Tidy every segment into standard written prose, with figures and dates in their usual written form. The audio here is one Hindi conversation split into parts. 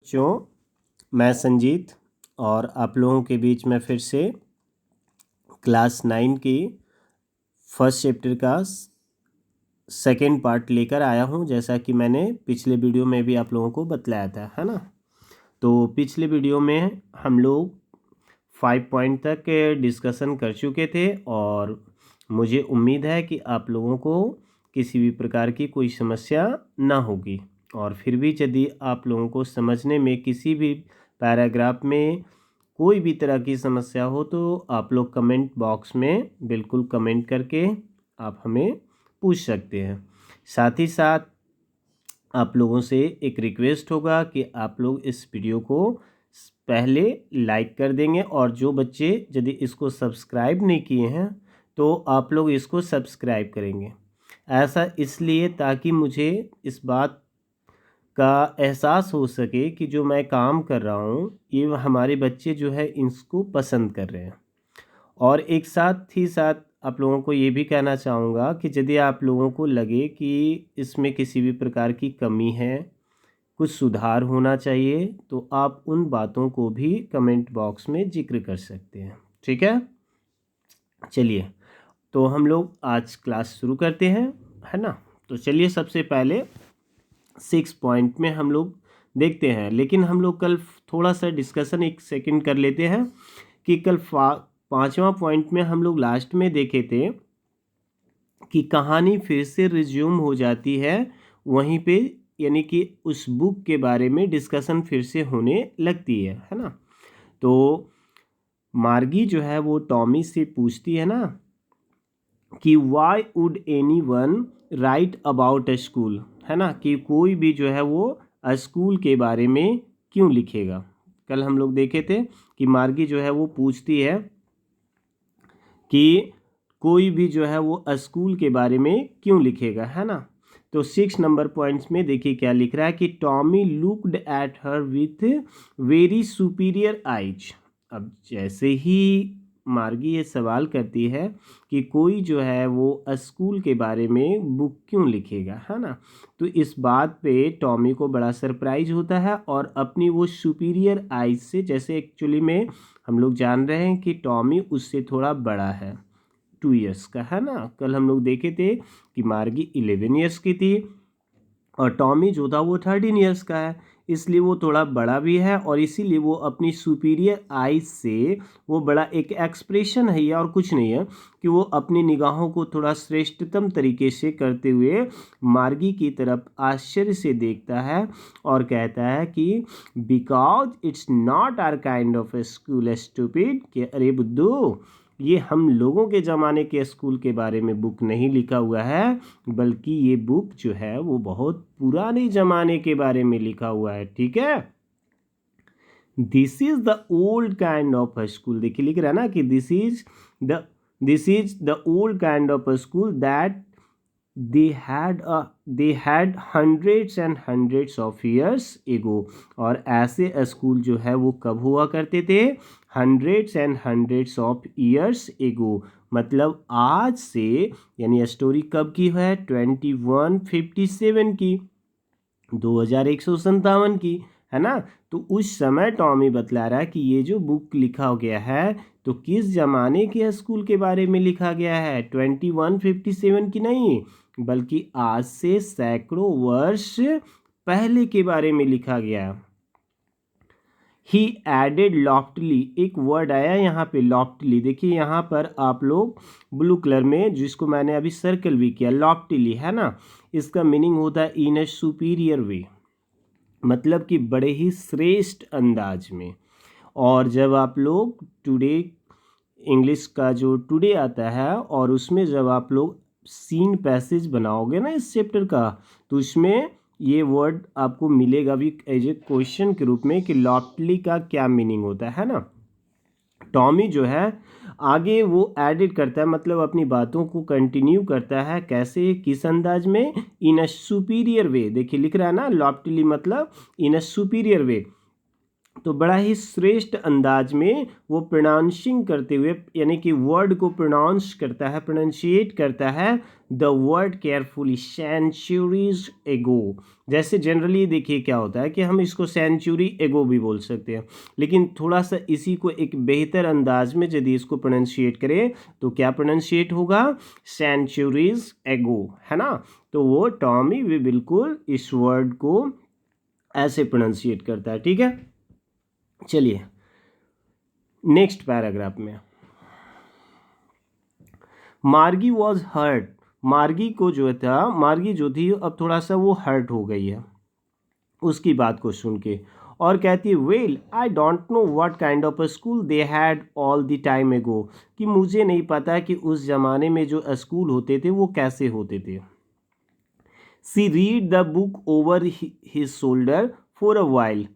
बच्चों, मैं संजीत और आप लोगों के बीच में फिर से क्लास 9 की फर्स्ट चैप्टर का सेकेंड पार्ट लेकर आया हूं, जैसा कि मैंने पिछले वीडियो में भी आप लोगों को बतलाया था, है ना। तो पिछले वीडियो में हम लोग 5 पॉइंट तक डिस्कशन कर चुके थे और मुझे उम्मीद है कि आप लोगों को किसी भी प्रकार की कोई समस्या ना होगी। और फिर भी यदि आप लोगों को समझने में किसी भी पैराग्राफ में कोई भी तरह की समस्या हो तो आप लोग कमेंट बॉक्स में बिल्कुल कमेंट करके आप हमें पूछ सकते हैं। साथ ही साथ आप लोगों से एक रिक्वेस्ट होगा कि आप लोग इस वीडियो को पहले लाइक कर देंगे और जो बच्चे यदि इसको सब्सक्राइब नहीं किए हैं तो आप लोग इसको सब्सक्राइब करेंगे। ऐसा इसलिए ताकि मुझे इस बात का एहसास हो सके कि जो मैं काम कर रहा हूँ ये हमारे बच्चे जो है इसको पसंद कर रहे हैं। और एक साथ ही साथ आप लोगों को ये भी कहना चाहूँगा कि यदि आप लोगों को लगे कि इसमें किसी भी प्रकार की कमी है, कुछ सुधार होना चाहिए, तो आप उन बातों को भी कमेंट बॉक्स में जिक्र कर सकते हैं। ठीक है, चलिए तो हम लोग आज क्लास शुरू करते हैं, है ना। तो चलिए सबसे पहले 6 पॉइंट में हम लोग देखते हैं, लेकिन हम लोग कल थोड़ा सा डिस्कशन एक सेकंड कर लेते हैं कि कल 5वां पॉइंट में हम लोग लास्ट में देखे थे कि कहानी फिर से रिज्यूम हो जाती है वहीं पे, यानी कि उस बुक के बारे में डिस्कशन फिर से होने लगती है ना। तो मार्गी जो है वो टॉमी से पूछती है ना कि why would any one right about a school, है ना, कि कोई भी जो है वो स्कूल के बारे में क्यों लिखेगा। कल हम लोग देखे थे कि मार्गी जो है वो पूछती है कि कोई भी जो है वो स्कूल के बारे में क्यों लिखेगा, है ना। तो 6 नंबर पॉइंट्स में देखिए क्या लिख रहा है कि Tommy looked at her with very superior eyes. अब जैसे ही मार्गी ये सवाल करती है कि कोई जो है वो स्कूल के बारे में बुक क्यों लिखेगा, है ना, तो इस बात पे टॉमी को बड़ा सरप्राइज होता है और अपनी वो सुपीरियर आइज से, जैसे एक्चुअली में हम लोग जान रहे हैं कि टॉमी उससे थोड़ा बड़ा है, 2 ईयर्स का, है ना। कल हम लोग देखे थे कि मार्गी 11 ईयर्स की थी और टॉमी जो था वो 13 ईयर्स का है, इसलिए वो थोड़ा बड़ा भी है और इसीलिए वो अपनी सुपीरियर आइज से वो बड़ा एक एक्सप्रेशन है या और कुछ नहीं है कि वो अपनी निगाहों को थोड़ा श्रेष्ठतम तरीके से करते हुए मार्गी की तरफ आश्चर्य से देखता है और कहता है कि because it's not our kind of a school stupid, कि अरे बुद्धू, ये हम लोगों के ज़माने के स्कूल के बारे में बुक नहीं लिखा हुआ है, बल्कि ये बुक जो है वो बहुत पुराने ज़माने के बारे में लिखा हुआ है। ठीक है, this is the old kind of a school. देखिए लिख रहा है ना कि this is the old kind of a school that they had hundreds and hundreds of years ago। और ऐसे स्कूल जो है वो कब हुआ करते थे, hundreds and hundreds of years ago, मतलब आज से, यानी स्टोरी कब की है, 2157 की, 2157 की, है ना। तो उस समय टॉमी बतला रहा है कि ये जो बुक लिखा गया है तो किस ज़माने के स्कूल के बारे में लिखा गया है, 2157 की नहीं, बल्कि आज से सैकड़ों वर्ष पहले के बारे में लिखा गया। ही एडेड लॉफ्टली, एक वर्ड आया यहाँ पे लॉफ्टली, देखिए यहाँ पर आप लोग ब्लू कलर में, जिसको मैंने अभी सर्कल भी किया, लॉफ्टली, है ना, इसका मीनिंग होता है इन ए सुपीरियर वे, मतलब कि बड़े ही श्रेष्ठ अंदाज में। और जब आप लोग टुडे इंग्लिश का जो टुडे आता है और उसमें जब आप लोग सीन पैसेज बनाओगे ना इस चैप्टर का, तो उसमें ये वर्ड आपको मिलेगा भी एज ए क्वेश्चन के रूप में कि लॉफ्टली का क्या मीनिंग होता है ना। टॉमी जो है आगे वो एडिट करता है, मतलब अपनी बातों को कंटिन्यू करता है, कैसे, किस अंदाज में, इन अ सुपीरियर वे। देखिए लिख रहा है ना लॉफ्टली मतलब इन अ सुपीरियर वे, तो बड़ा ही श्रेष्ठ अंदाज में वो प्रोनाउंसिंग करते हुए, यानी कि वर्ड को प्रोनाउंस करता है, प्रोनाउंशिएट करता है द वर्ड केयरफुली सेंचुरीज एगो। जैसे जनरली देखिए क्या होता है कि हम इसको सेंचुरी एगो भी बोल सकते हैं, लेकिन थोड़ा सा इसी को एक बेहतर अंदाज में यदि इसको प्रोनाउंशिएट करें तो क्या प्रोनाउंशिएट होगा, सेंचुरीज एगो, है ना। तो वो टॉमी भी बिल्कुल इस वर्ड को ऐसे प्रोनाउंशिएट करता है, ठीक है। चलिए नेक्स्ट पैराग्राफ में, मार्गी वॉज हर्ट। मार्गी को जो था, मार्गी जो थी अब थोड़ा सा वो हर्ट हो गई है उसकी बात को सुन के, और कहती है well I don't know what kind of a school they had all the time एगो, कि मुझे नहीं पता कि उस ज़माने में जो स्कूल होते थे वो कैसे होते थे। She read the book over his shoulder for a while,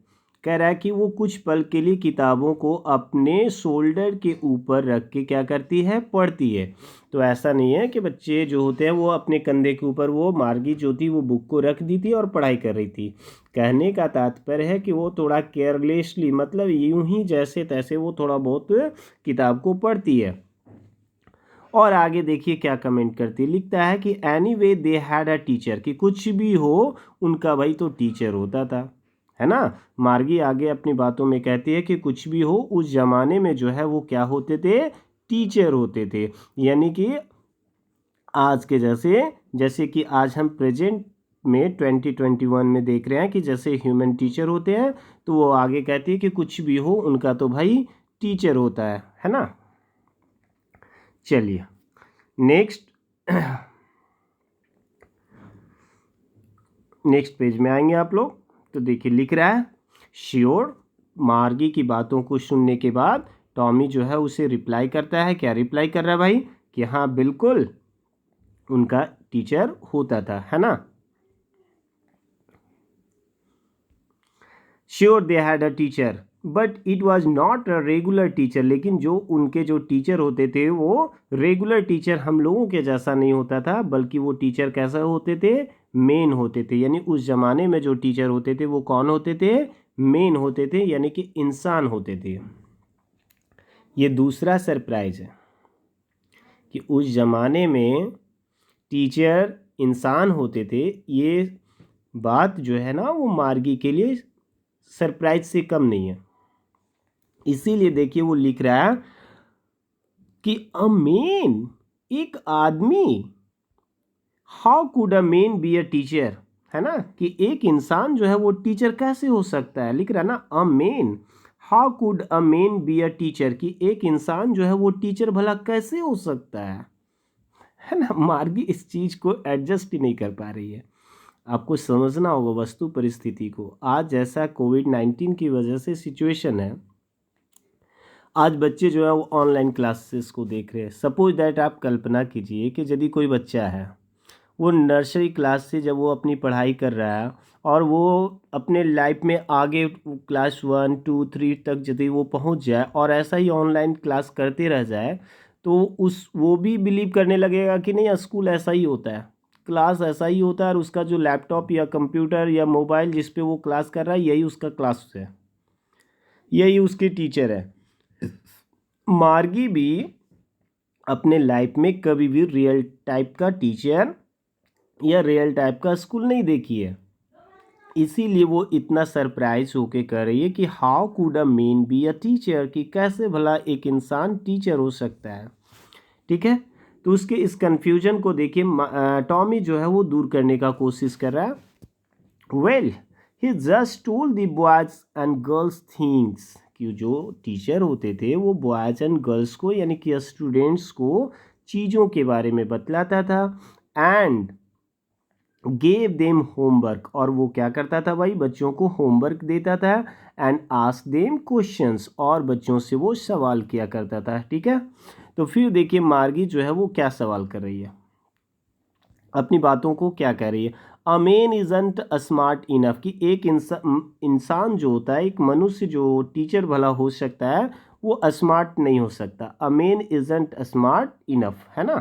कह रहा है कि वो कुछ पल के लिए किताबों को अपने शोल्डर के ऊपर रख के क्या करती है, पढ़ती है। तो ऐसा नहीं है कि बच्चे जो होते हैं वो अपने कंधे के ऊपर, वो मार्गी जो थी वो बुक को रख दी थी और पढ़ाई कर रही थी। कहने का तात्पर्य है कि वो थोड़ा केयरलेसली, मतलब यूं ही जैसे तैसे वो थोड़ा बहुत किताब को पढ़ती है। और आगे देखिए क्या कमेंट करती है, लिखता है कि any way they had a teacher, कि कुछ भी हो उनका भाई तो टीचर होता था, है ना। मार्गी आगे अपनी बातों में कहती है कि कुछ भी हो उस जमाने में जो है वो क्या होते थे, टीचर होते थे। यानी कि आज के जैसे कि आज हम प्रेजेंट में 2021 में देख रहे हैं कि जैसे ह्यूमन टीचर होते हैं, तो वो आगे कहती है कि कुछ भी हो उनका तो भाई टीचर होता है ना। चलिए नेक्स्ट नेक्स्ट पेज में आएंगे आप लोग। तो देखिए लिख रहा है श्योर। मार्गी की बातों को सुनने के बाद टॉमी जो है उसे रिप्लाई करता है। क्या रिप्लाई कर रहा है भाई, कि हाँ बिल्कुल उनका टीचर होता था, है ना। Sure they had a teacher but it was not a regular teacher, लेकिन जो उनके जो टीचर होते थे वो रेगुलर टीचर हम लोगों के जैसा नहीं होता था, बल्कि वो टीचर कैसा होते थे, मेन होते थे। यानी उस जमाने में जो टीचर होते थे वो कौन होते थे, मेन होते थे, यानी कि इंसान होते थे। ये दूसरा सरप्राइज है कि उस जमाने में टीचर इंसान होते थे। ये बात जो है ना वो मार्गी के लिए सरप्राइज से कम नहीं है। इसीलिए देखिए वो लिख रहा है कि अ मैन, एक आदमी, how could a man be a teacher, है ना, कि एक इंसान जो है वो टीचर कैसे हो सकता है। लिख रहा है ना a man, how could a man be a teacher, कि एक इंसान जो है वो टीचर भला कैसे हो सकता है ना। मार्गी इस चीज को एडजस्ट ही नहीं कर पा रही है। आपको समझना होगा वस्तु परिस्थिति को। आज जैसा कोविड-19 की वजह से सिचुएशन है, आज बच्चे जो है वो ऑनलाइन क्लासेस को देख रहे हैं। सपोज दैट आप कल्पना कीजिए कि यदि कोई बच्चा है वो नर्सरी क्लास से जब वो अपनी पढ़ाई कर रहा है और वो अपने लाइफ में आगे क्लास 1 2 3 तक यदि वो पहुंच जाए और ऐसा ही ऑनलाइन क्लास करते रह जाए, तो वो भी बिलीव करने लगेगा कि नहीं स्कूल ऐसा ही होता है, क्लास ऐसा ही होता है, और उसका जो लैपटॉप या कंप्यूटर या मोबाइल जिस पे वो क्लास कर रहा है यही उसका क्लास है, यही उसके टीचर है। मार्गी भी अपने लाइफ में कभी भी रियल टाइप का टीचर या रियल टाइप का स्कूल नहीं देखी है। इसीलिए वो इतना सरप्राइज होके कह रही है कि how could a man be a teacher, कि कैसे भला एक इंसान टीचर हो सकता है। ठीक है, तो उसके इस कंफ्यूजन को देखिए टॉमी जो है वो दूर करने का कोशिश कर रहा है। Well he just told the boys and girls things, कि जो टीचर होते थे वो बॉयज एंड गर्ल्स को, यानी कि स्टूडेंट्स को चीज़ों के बारे में बतलाता था। एंड गेव देम होमवर्क, और वो क्या करता था भाई, बच्चों को होमवर्क देता था। एंड आस्क देम क्वेश्चंस, और बच्चों से वो सवाल किया करता था। ठीक है, तो फिर देखिए मार्गी जो है वो क्या सवाल कर रही है, अपनी बातों को क्या कह रही है। A man isn't a smart enough, कि एक इंसान जो होता है, एक मनुष्य जो टीचर भला हो सकता है, वो स्मार्ट नहीं हो सकता। A man isn't smart enough, है ना।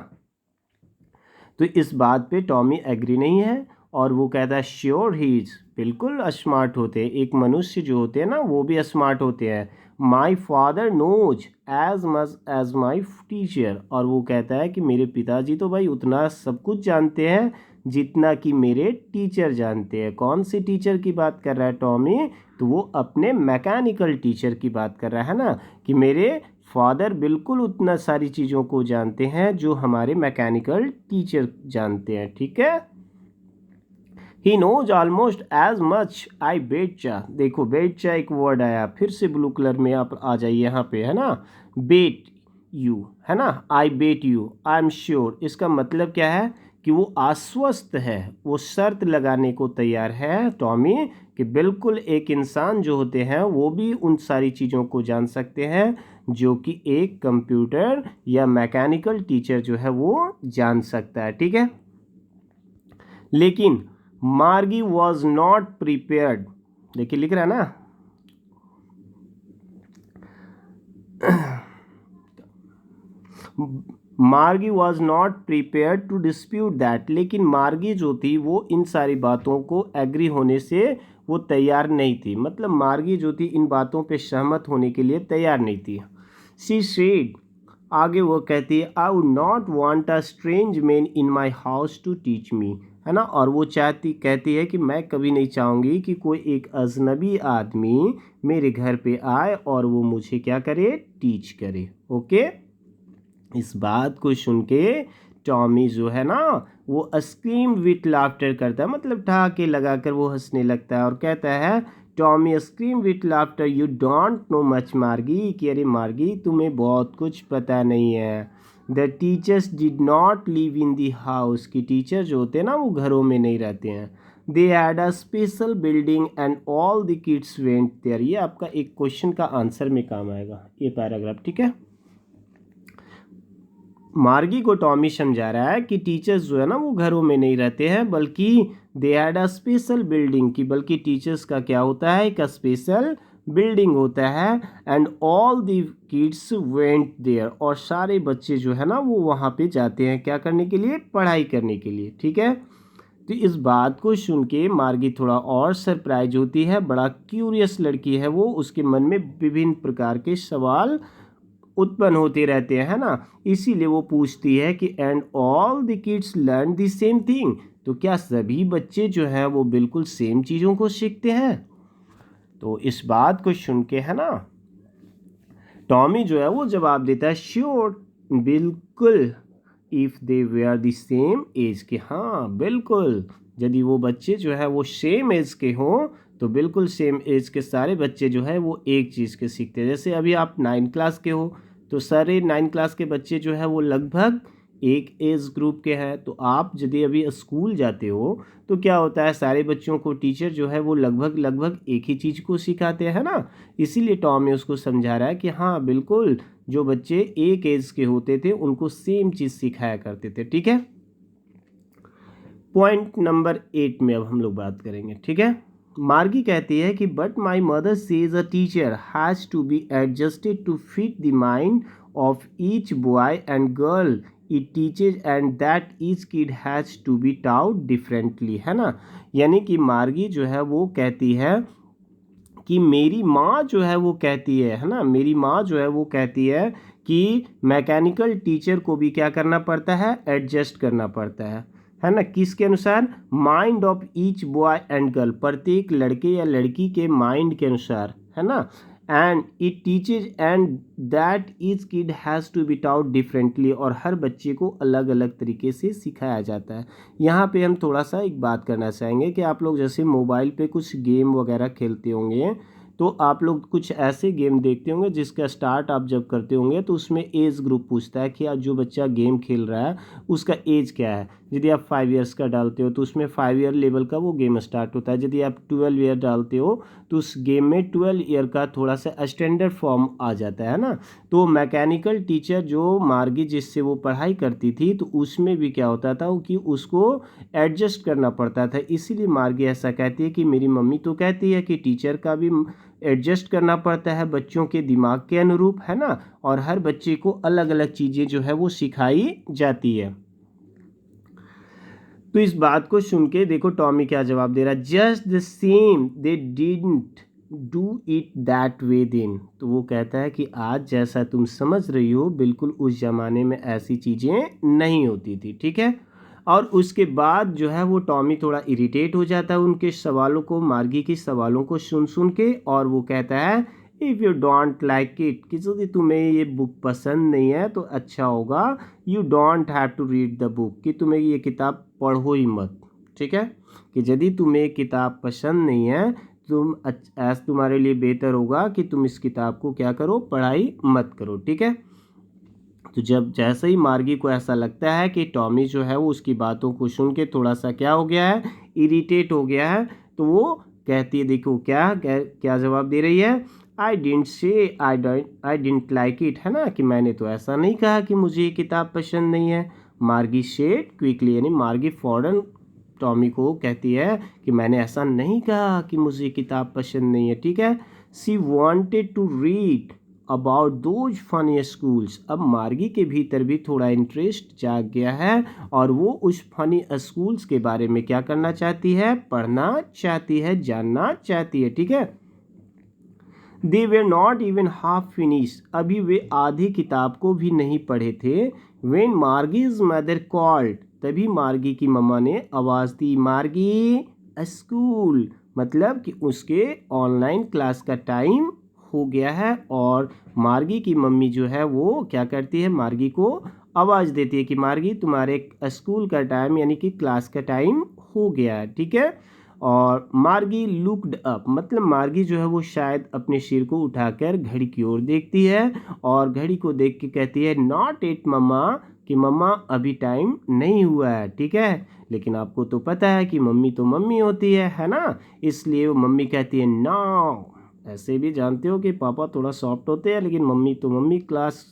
तो इस बात पे टॉमी एग्री नहीं है और वो कहता है श्योर ही इज, बिल्कुल स्मार्ट होते हैं, एक मनुष्य जो होते हैं ना वो भी स्मार्ट होते हैं। My father knows as much as my teacher, और वो कहता है कि मेरे पिताजी तो भाई उतना सब कुछ जानते हैं जितना कि मेरे टीचर जानते हैं। कौन से टीचर की बात कर रहा है टॉमी? तो वो अपने मैकेनिकल टीचर की बात कर रहा है ना, कि मेरे फादर बिल्कुल उतना सारी चीज़ों को जानते हैं जो हमारे मैकेनिकल टीचर जानते हैं। ठीक है, he knows almost as much I betcha. देखो बेटचा एक वर्ड आया, फिर से ब्लू कलर में आप आ जाइए यहाँ पे, है ना, बेट यू, है ना, I bet you, I am sure. इसका मतलब क्या है कि वो आश्वस्त है, वो शर्त लगाने को तैयार है टॉमी, कि बिल्कुल एक इंसान जो होते हैं वो भी उन सारी चीज़ों को जान सकते हैं जो कि एक कंप्यूटर या मैकेनिकल टीचर जो है वो जान सकता है। ठीक है, लेकिन मार्गी वॉज नॉट प्रिपेयर्ड। देखिए लिख रहा है ना, Margie was not prepared to dispute that. लेकिन मार्गी जो थी वो इन सारी बातों को एग्री होने से वो तैयार नहीं थी। मतलब मार्गी जो थी इन बातों पे सहमत होने के लिए तैयार नहीं थी। शी सेड, आगे वो कहती है, I would not want a strange man in my house to teach me, है ना। और वो कहती है कि मैं कभी नहीं चाहूँगी कि कोई एक अजनबी आदमी मेरे घर पे आए और वो मुझे क्या करे, टीच करे। ओके, इस बात को सुन के टॉमी जो है ना वो स्क्रीम विथ लाफ्टर करता है, मतलब ठहाके लगाकर वो हंसने लगता है और कहता है, Tommy scream with laughter, you don't know much मार्गी, कि अरे मार्गी तुम्हें बहुत कुछ पता नहीं है। The teachers did not live in the house, की टीचर जो होते हैं ना वो घरों में नहीं रहते हैं। They had a special building and all the kids went there. ये आपका एक क्वेश्चन का आंसर में काम आएगा ये पैराग्राफ। ठीक है, मार्गी को टॉमी समझा रहा है कि टीचर्स जो है ना वो घरों में नहीं रहते हैं, बल्कि दे हैड अ स्पेशल बिल्डिंग, की बल्कि टीचर्स का क्या होता है, एक स्पेशल बिल्डिंग होता है। And all the kids went there, और सारे बच्चे जो है ना वो वहाँ पे जाते हैं क्या करने के लिए, पढ़ाई करने के लिए। ठीक है, तो इस बात को सुन के मार्गी थोड़ा और सरप्राइज होती है, बड़ा क्यूरियस लड़की है वो, उसके मन में विभिन्न प्रकार के सवाल उत्पन्न होते रहते हैं, है ना। इसीलिए वो पूछती है कि and all the kids learn the same thing, तो क्या सभी बच्चे जो हैं वो बिल्कुल सेम चीज़ों को सीखते हैं? तो इस बात को सुन के है ना टॉमी जो है वो जवाब देता है, श्योर, बिल्कुल, if they were the same age, के हाँ बिल्कुल, यदि वो बच्चे जो है वो सेम एज के हों तो बिल्कुल सेम एज के सारे बच्चे जो है वो एक चीज़ के सीखते हैं। जैसे अभी आप 9 क्लास के हो तो सारे 9 क्लास के बच्चे जो है वो लगभग एक एज ग्रुप के हैं। तो आप यदि अभी स्कूल जाते हो तो क्या होता है, सारे बच्चों को टीचर जो है वो लगभग लगभग एक ही चीज़ को सिखाते हैं ना। इसीलिए टॉमी उसको समझा रहा है कि हाँ बिल्कुल, जो बच्चे एक एज के होते थे उनको सेम चीज़ सिखाया करते थे। ठीक है, पॉइंट नंबर 8 में अब हम लोग बात करेंगे। ठीक है, मार्गी कहती है कि but my mother says a teacher has to be adjusted to fit the mind of each boy and girl it teaches and that each kid has to be taught differently, है ना। यानी कि मार्गी जो है वो कहती है कि मेरी माँ जो है वो कहती है ना, मेरी माँ जो है वो कहती है कि मैकेनिकल टीचर को भी क्या करना पड़ता है, एडजस्ट करना पड़ता है ना। किसके अनुसार, mind of each boy and girl, प्रत्येक लड़के या लड़की के माइंड के अनुसार, है ना। And it teaches and that each kid has to be taught differently, और हर बच्चे को अलग अलग तरीके से सिखाया जाता है। यहाँ पे हम थोड़ा सा एक बात करना चाहेंगे कि आप लोग जैसे मोबाइल पे कुछ गेम वगैरह खेलते होंगे तो आप लोग कुछ ऐसे गेम देखते होंगे जिसका स्टार्ट आप जब करते होंगे तो उसमें एज ग्रुप पूछता है कि आज जो बच्चा गेम खेल रहा है उसका एज क्या है। यदि आप 5 ईयर्स का डालते हो तो उसमें 5 ईयर लेवल का वो गेम स्टार्ट होता है। यदि आप 12 ईयर डालते हो तो उस गेम में 12 ईयर का थोड़ा सा स्टैंडर्ड फॉर्म आ जाता है ना। तो मैकेनिकल टीचर जो मार्गी जिससे वो पढ़ाई करती थी तो उसमें भी क्या होता था कि उसको एडजस्ट करना पड़ता था। इसीलिए मार्गी ऐसा कहती है कि मेरी मम्मी तो कहती है कि टीचर का भी एडजस्ट करना पड़ता है बच्चों के दिमाग के अनुरूप, है ना, और हर बच्चे को अलग अलग चीज़ें जो है वो सिखाई जाती है। तो इस बात को सुन के देखो टॉमी क्या जवाब दे रहा है, just the same they didn't do it that way then. तो वो कहता है कि आज जैसा तुम समझ रही हो बिल्कुल उस ज़माने में ऐसी चीज़ें नहीं होती थी, ठीक है। और उसके बाद जो है वो टॉमी थोड़ा इरिटेट हो जाता है उनके सवालों को, मार्गी की सवालों को सुन सुन के, और वो कहता है if you don't like it, कि यदि तुम्हें ये बुक पसंद नहीं है तो अच्छा होगा, you don't have to read the book, कि तुम्हें ये किताब पढ़ो ही मत, ठीक है। कि यदि तुम्हें किताब पसंद नहीं है तुम्हारे लिए बेहतर होगा कि तुम इस किताब को क्या करो, पढ़ाई मत करो, ठीक है। तो जब जैसे ही मार्गी को ऐसा लगता है कि टॉमी जो है वो उसकी बातों को सुन के थोड़ा सा क्या हो गया है, इरिटेट हो गया है, तो वो कहती है, देखो क्या जवाब दे रही है, I didn't say I didn't like it, है ना, कि मैंने तो ऐसा नहीं कहा कि मुझे ये किताब पसंद नहीं है। मार्गी सेड क्विकली, यानी मार्गी फौरन टॉमी को कहती है कि मैंने ऐसा नहीं कहा कि मुझे किताब पसंद नहीं है, ठीक है। She wanted to read about those funny schools. अब मार्गी के भीतर भी थोड़ा इंटरेस्ट जाग गया है और वो उस फनी स्कूल्स के बारे में क्या करना चाहती है, पढ़ना चाहती है, जानना चाहती है, ठीक है। They were not even half finish, अभी वे आधी किताब को भी नहीं पढ़े थे। वेन मार्गीज मदर कॉल्ड, तभी मार्गी की मम्मा ने आवाज़ दी, मार्गी स्कूल, मतलब कि उसके ऑनलाइन क्लास का टाइम हो गया है। और मार्गी की मम्मी जो है वो क्या करती है, मार्गी को आवाज़ देती है कि मार्गी तुम्हारे स्कूल का टाइम यानी कि क्लास का टाइम हो गया है, ठीक है। और मार्गी लुक्ड अप, मतलब मार्गी जो है वो शायद अपने सिर को उठाकर घड़ी की ओर देखती है और घड़ी को देख के कहती है, नॉट इट मम्मा, कि मम्मा अभी टाइम नहीं हुआ है, ठीक है। लेकिन आपको तो पता है कि मम्मी तो मम्मी होती है ना, इसलिए वो मम्मी कहती है नाउ। ऐसे भी जानते हो कि पापा थोड़ा सॉफ्ट होते हैं, लेकिन मम्मी तो मम्मी, क्लास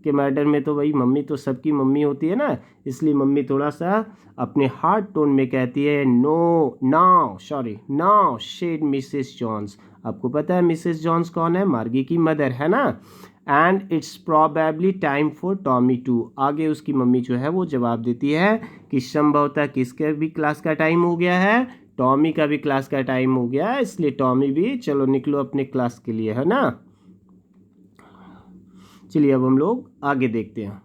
के मैटर में तो भाई मम्मी तो सबकी मम्मी होती है ना, इसलिए मम्मी थोड़ा सा अपने हार्ड टोन में कहती है, no now, sorry now said Mrs Jones. आपको पता है मिसेस जॉन्स कौन है, मार्गी की मदर, है ना। And it's probably time for Tommy too, आगे उसकी मम्मी जो है वो जवाब देती है कि संभवतः किसके भी क्लास का टाइम हो गया है, टॉमी का भी क्लास का टाइम हो गया है, इसलिए टॉमी भी चलो निकलो अपने क्लास के लिए, है ना। चलिए अब हम लोग आगे देखते हैं।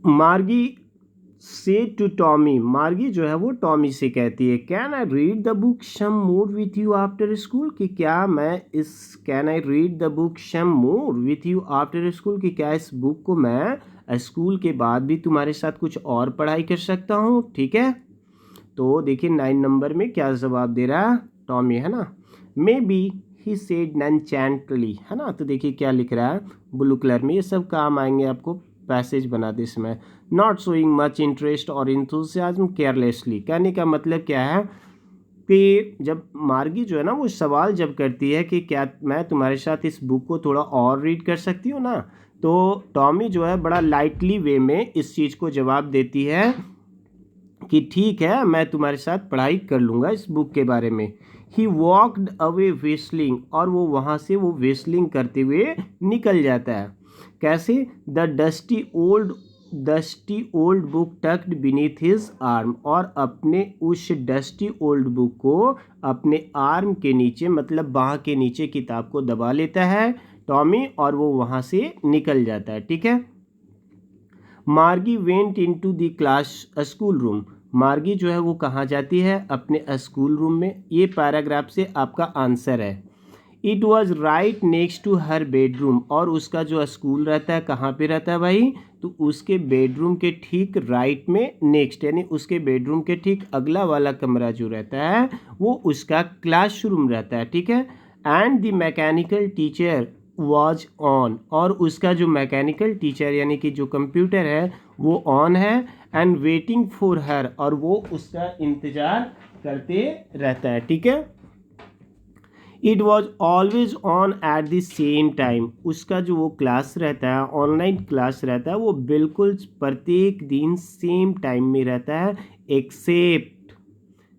मार्गी से टू टॉमी, मार्गी जो है वो टॉमी से कहती है, can I read the book some more with you after school, कि क्या मैं इस can I read the book some more with you after school, कि क्या इस बुक को मैं स्कूल के बाद भी तुम्हारे साथ कुछ और पढ़ाई कर सकता हूँ, ठीक है। तो देखिए 9 नंबर में क्या जवाब दे रहा है टॉमी, है ना, मे बी ही सेड नॉनचैंटली, है ना। तो देखिए क्या लिख रहा है ब्लू कलर में, ये सब काम आएंगे आपको पैसेज बनाते समय। नॉट शोइंग मच इंटरेस्ट और इंथुसियाज्म केयरलेसली, कहने का मतलब क्या है कि जब मार्गी जो है ना वो सवाल जब करती है कि क्या मैं तुम्हारे साथ इस बुक को थोड़ा और रीड कर सकती हूँ ना, तो टॉमी जो है बड़ा लाइटली वे में इस चीज़ को जवाब देती है कि ठीक है मैं तुम्हारे साथ पढ़ाई कर लूँगा इस बुक के बारे में। ही वॉकड अवे व्हिस्टलिंग, और वो वहाँ से वो व्हिस्टलिंग करते हुए निकल जाता है। कैसे, the dusty old book tucked beneath his arm, और अपने उस डस्टी ओल्ड बुक को अपने आर्म के नीचे, मतलब बाह के नीचे किताब को दबा लेता है टॉमी, और वो वहाँ से निकल जाता है, ठीक है। मार्गी went into the class school room, मार्गी जो है वो कहाँ जाती है, अपने स्कूल रूम में। ये पैराग्राफ से आपका आंसर है। It was right next to her bedroom, और उसका जो स्कूल रहता है कहाँ पे रहता है भाई, तो उसके बेडरूम के ठीक राइट में, नेक्स्ट यानी उसके बेडरूम के ठीक अगला वाला कमरा जो रहता है वो उसका क्लासरूम रहता है, ठीक है। And the mechanical teacher was on, और उसका जो मैकेनिकल टीचर यानी कि जो कंप्यूटर है वो ऑन है। एंड वेटिंग फॉर हर, और वो उसका इंतज़ार करते रहता है, ठीक है। It was always on at the same time, उसका जो वो क्लास रहता है, ऑनलाइन क्लास रहता है, वो बिल्कुल प्रत्येक दिन सेम टाइम में रहता है, एक्सेप्ट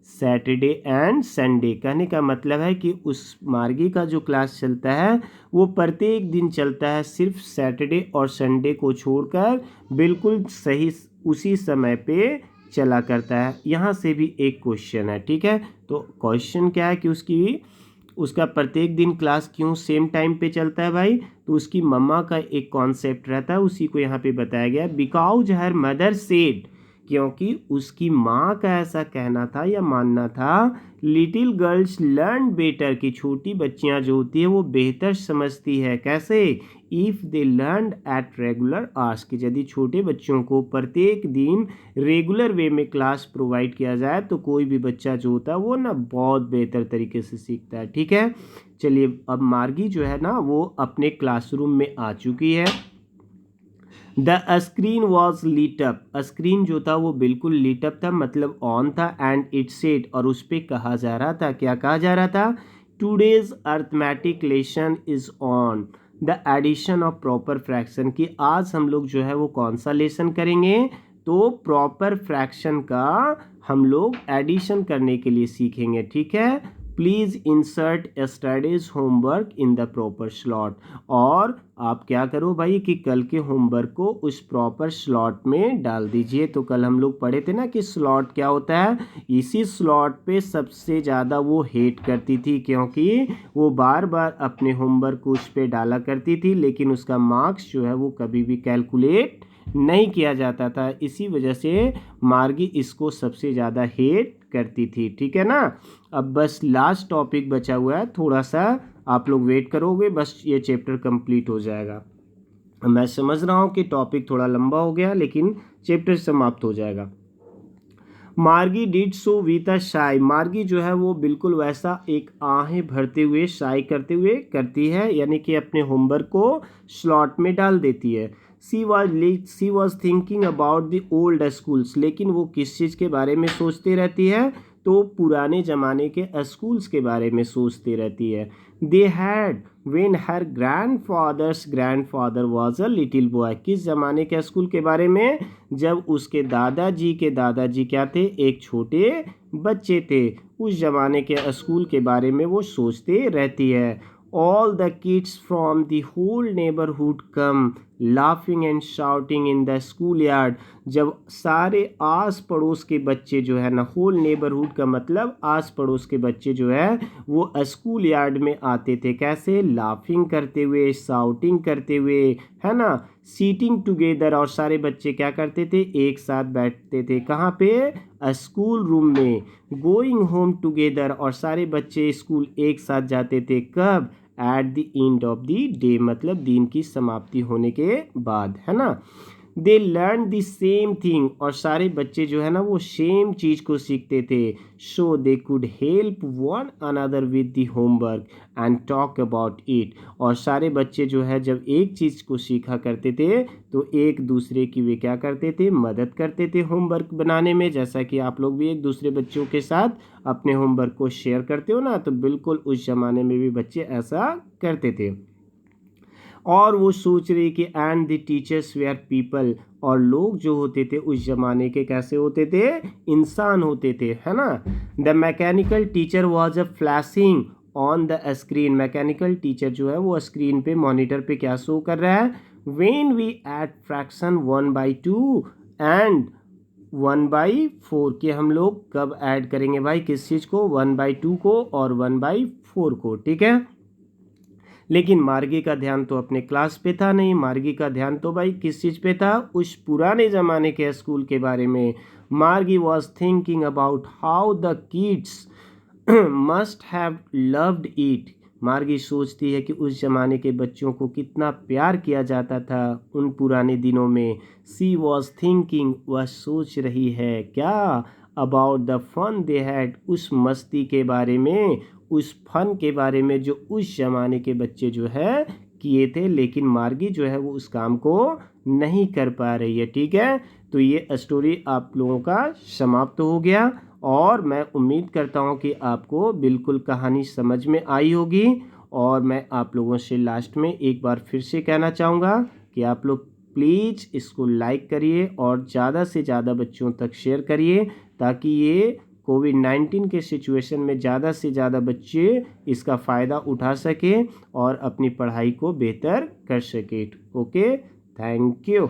सैटरडे एंड संडे। कहने का मतलब है कि उस मार्गी का जो क्लास चलता है वो प्रत्येक दिन चलता है, सिर्फ सैटरडे और संडे को छोड़कर बिल्कुल सही उसी समय पे चला करता है। यहाँ से भी एक क्वेश्चन है, ठीक है। तो क्वेश्चन क्या है कि उसका प्रत्येक दिन क्लास क्यों सेम टाइम पे चलता है भाई, तो उसकी मम्मा का एक कॉन्सेप्ट रहता है, उसी को यहाँ पे बताया गया। बिकॉज हर मदर सेड, क्योंकि उसकी माँ का ऐसा कहना था या मानना था, लिटिल गर्ल्स लर्न बेटर, की छोटी बच्चियाँ जो होती है वो बेहतर समझती है। कैसे? If they learn at regular hours, कि यदि छोटे बच्चों को प्रत्येक दिन रेगुलर वे में क्लास प्रोवाइड किया जाए तो कोई भी बच्चा जो होता है वो ना बहुत बेहतर तरीके से सीखता है, ठीक है। चलिए, अब मार्गी जो है ना वो अपने क्लासरूम में आ चुकी है। The screen was lit up, screen जो था वो बिल्कुल लीट अप था, मतलब ऑन था। एंड इट सेड, और उस पर कहा जा रहा था, क्या कहा जा रहा था? Today's arithmetic lesson is on the addition of proper fraction, कि आज हम लोग जो है वो कौन सा लेसन करेंगे? तो प्रॉपर फ्रैक्शन का हम लोग एडिशन करने के लिए सीखेंगे, ठीक है। Please insert yesterday's homework in the proper slot, और आप क्या करो भाई कि कल के होमवर्क को उस प्रॉपर स्लॉट में डाल दीजिए। तो कल हम लोग पढ़े थे ना कि स्लॉट क्या होता है। इसी स्लॉट पे सबसे ज़्यादा वो हेट करती थी, क्योंकि वो बार बार अपने होमवर्क को उस पर डाला करती थी, लेकिन उसका मार्क्स जो है वो कभी भी कैलकुलेट नहीं किया जाता था। इसी वजह से मार्गी इसको सबसे ज़्यादा हेट करती थी, ठीक है ना। अब बस लास्ट टॉपिक बचा हुआ है, थोड़ा सा आप लोग वेट करोगे, बस ये चैप्टर कंप्लीट हो जाएगा। मैं समझ रहा हूँ कि टॉपिक थोड़ा लंबा हो गया, लेकिन चैप्टर समाप्त हो जाएगा। मार्गी डिड सो विथ अ शाई, मार्गी जो है वो बिल्कुल वैसा एक आहें भरते हुए शाई करते हुए करती है, यानी कि अपने होमवर्क को स्लॉट में डाल देती है। She was thinking about the old schools, लेकिन वो किस चीज़ के बारे में सोचती रहती है? तो पुराने ज़माने के स्कूल्स के बारे में सोचती रहती है। They had when her grandfather was a little boy, किस ज़माने के स्कूल के बारे में? जब उसके दादाजी क्या थे? एक छोटे बच्चे थे। उस ज़माने के स्कूल के बारे में वो सोचते रहती है। All the kids from the whole neighbourhood come laughing and shouting in the school yard, जब सारे आस पड़ोस के बच्चे जो है ना, होल नेबरहुड का मतलब आस पड़ोस के बच्चे जो है वो स्कूल यार्ड में आते थे। कैसे? लाफिंग करते हुए, शाउटिंग करते हुए, है ना, सीटिंग टुगेदर, और सारे बच्चे क्या करते थे? एक साथ बैठते थे। कहाँ पे? स्कूल रूम में। गोइंग होम टुगेदर, और सारे बच्चे स्कूल एक साथ जाते थे। कब? At the end of the day, मतलब दिन की समाप्ति होने के बाद, है ना। They learn the same thing, और सारे बच्चे जो है ना वो सेम चीज़ को सीखते थे। So they could help one another with the homework and talk about it, और सारे बच्चे जो है जब एक चीज़ को सीखा करते थे तो एक दूसरे की वे क्या करते थे? मदद करते थे होमवर्क बनाने में। जैसा कि आप लोग भी एक दूसरे बच्चों के साथ अपने होमवर्क को शेयर करते हो ना, तो बिल्कुल उस ज़माने में भी बच्चे ऐसा करते थे। और वो सोच रही कि and the teachers were people, और लोग जो होते थे उस ज़माने के कैसे होते थे? इंसान होते थे, है ना। The mechanical teacher was a flashing on the screen, mechanical teacher जो है वो स्क्रीन पे, मॉनिटर पे क्या शो कर रहा है? When we add fraction 1/2 and 1/4, के हम लोग कब ऐड करेंगे भाई? किस चीज़ को? 1/2 को और 1/4 को, ठीक है। लेकिन मार्गी का ध्यान तो अपने क्लास पे था नहीं, मार्गी का ध्यान तो भाई किस चीज़ पे था? उस पुराने ज़माने के स्कूल के बारे में। मार्गी was thinking about how the kids must have loved it, मार्गी सोचती है कि उस ज़माने के बच्चों को कितना प्यार किया जाता था उन पुराने दिनों में। सी वॉज थिंकिंग, वह सोच रही है क्या? About the fun they had, उस मस्ती के बारे में, उस फन के बारे में जो उस ज़माने के बच्चे जो है किए थे, लेकिन मार्गी जो है वो उस काम को नहीं कर पा रही है, ठीक है। तो ये स्टोरी आप लोगों का समाप्त हो गया, और मैं उम्मीद करता हूँ कि आपको बिल्कुल कहानी समझ में आई होगी। और मैं आप लोगों से लास्ट में एक बार फिर से कहना चाहूँगा कि आप लोग प्लीज़ इसको लाइक करिए और ज़्यादा से ज़्यादा बच्चों तक शेयर करिए, ताकि ये कोविड-19 के सिचुएशन में ज़्यादा से ज़्यादा बच्चे इसका फ़ायदा उठा सकें और अपनी पढ़ाई को बेहतर कर सकें। Okay, thank you.